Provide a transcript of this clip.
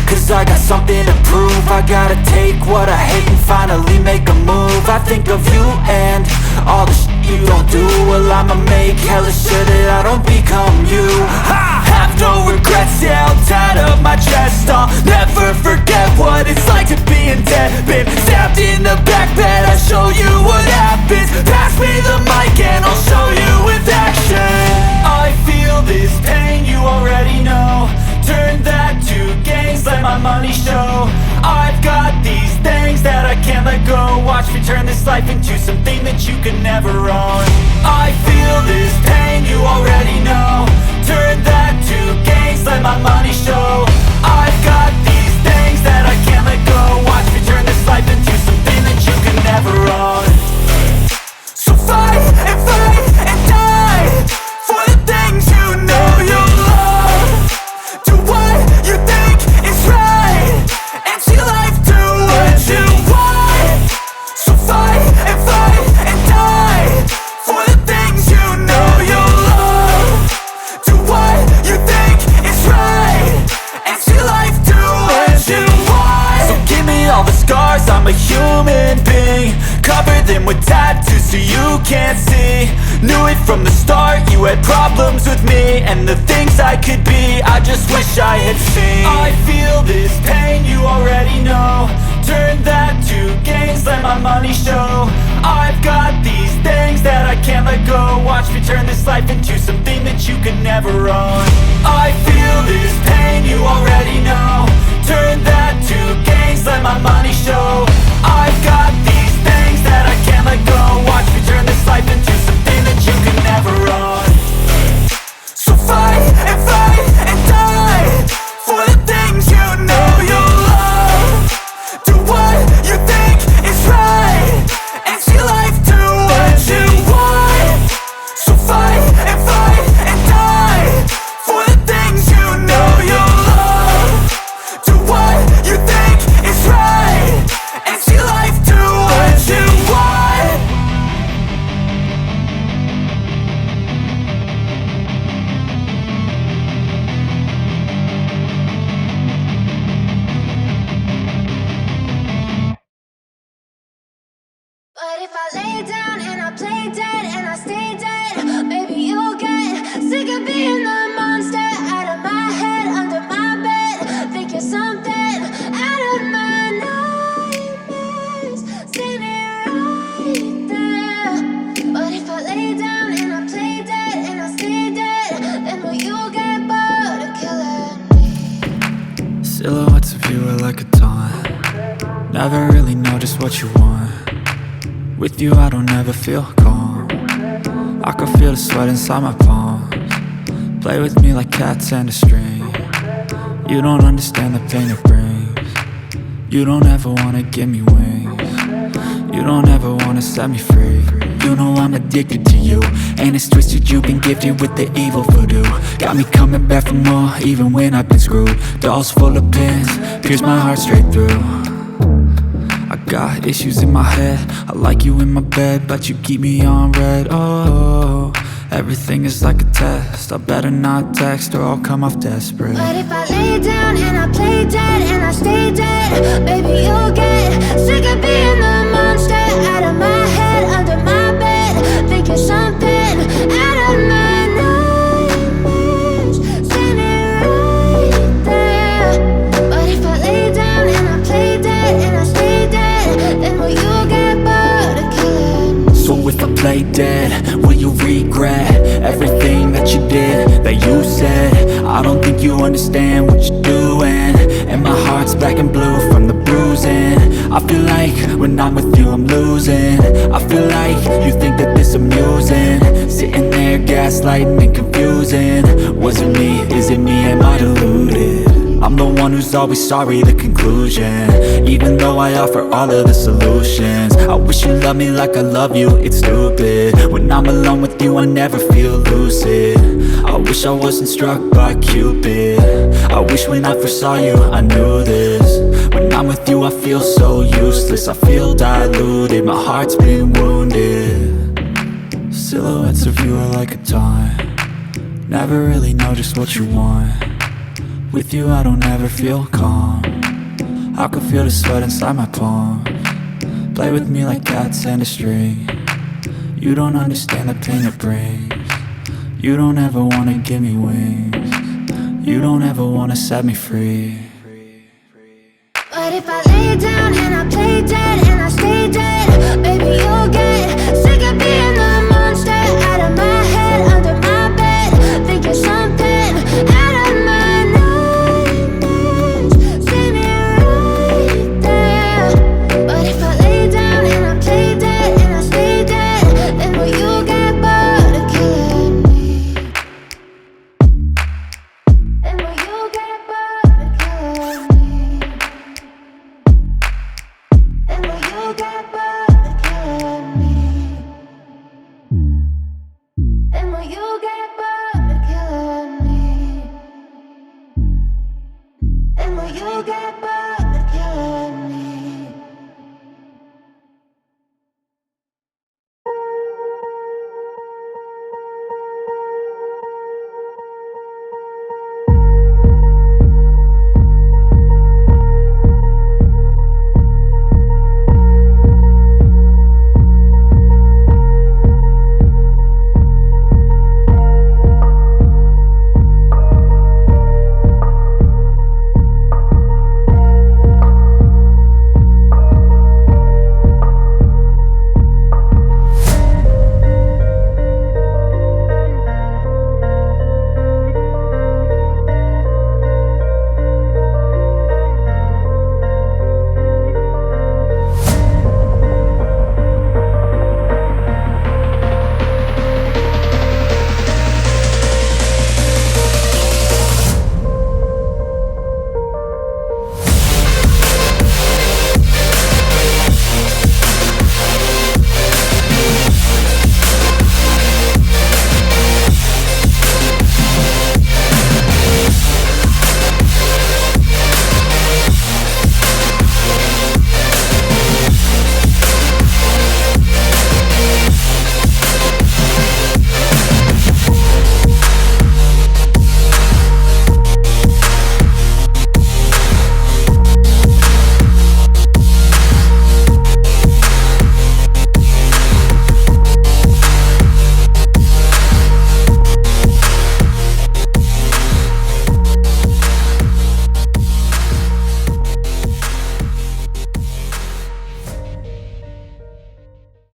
cause I got something to prove. I gotta take what I hate and finally make a move. I think of you and all the shit you don't do. Well, I'ma make hella sure that I don't become you. I have no regrets, yeah, I'll tie up my chest. I'll never forget what it's like to be in debt. Been stabbed in the back bed, I'll show you what happens. Pass me the mic and I'll show you with action. I feel this pain, you already know. Turn that to gains, let my money show. I've got these things that I can't let go. Watch me turn this life into something that you could never own. I feel this pain, you already know. Turn that to gains, let my money show. I've got these things that I can't let go. Watch me turn this life into something that you could never own. So fight and die for the things you know you love. Do what you think is right and see life do what you want. So fight and die for the things you know you love. Do what you think is right and see life do what you want. So give me all the scars, I'm a human being. Cover them with tattoos so you can't see. Knew it from the start, you had problems with me and the things I could be, I just wish I had seen. I feel this pain, you already know. Turn that to gains, let my money show. I've got these things that I can't let go. Watch me turn this life into something that you could never own. I feel this pain, you already know. Turn that to gains, let my money show. I've got these things that I can't let go. Watch me turn this life into something that you could never own. So fight and die for the things you know you love. Do what you think is right and see life do what you want. So fight and die for the things you know you love. Do what you think is right and see life do what you want. But if I lay down and I play dead and I stay dead, maybe you'll get sick of being the monster out of my head, under my bed. Think you're something out of my nightmares, standing right there. But if I lay down and I play dead and I stay dead, then will you get bored of killing me? Silhouettes of you are like a taunt. Never really know just what you want. With you I don't ever feel calm. I can feel the sweat inside my palms. Play with me like cats and a string. You don't understand the pain it brings. You don't ever wanna give me wings. You don't ever wanna set me free. You know I'm addicted to you, and it's twisted, you've been gifted with the evil voodoo. Got me coming back for more, even when I've been screwed. Dolls full of pins, pierce my heart straight through. I got issues in my head, I like you in my bed, but you keep me on red. Oh, everything is like a test. I better not text or I'll come off desperate. But if I lay down and I play dead and I stay dead, baby you'll get sick of being the monster out of my head, under my bed. Think you're something out of my nightmares, standing right there. But if I lay down and I play dead and I stay dead, then will you get bored of killing me? So if I play dead, will you regret everything that you did, that you said? I don't think you understand what you're doing, and my heart's black and blue from the bruising. I feel like when I'm with you I'm losing. I feel like you think that this amusing, sitting there gaslighting and confusing. Was it me? Is it me? Am I deluded? I'm the one who's always sorry, the conclusion. Even though I offer all of the solutions, I wish you loved me like I love you, it's stupid. When I'm alone with you I never feel lucid. I wish I wasn't struck by Cupid. I wish when I first saw you I knew this. When I'm with you I feel so useless, I feel diluted, my heart's been wounded. Silhouettes of you are like a taunt. Never really know just what you want. With you I don't ever feel calm. I can feel the sweat inside my palm. Play with me like cats and a string. You don't understand the pain it brings. You don't ever wanna give me wings. You don't ever wanna set me free. But if I lay down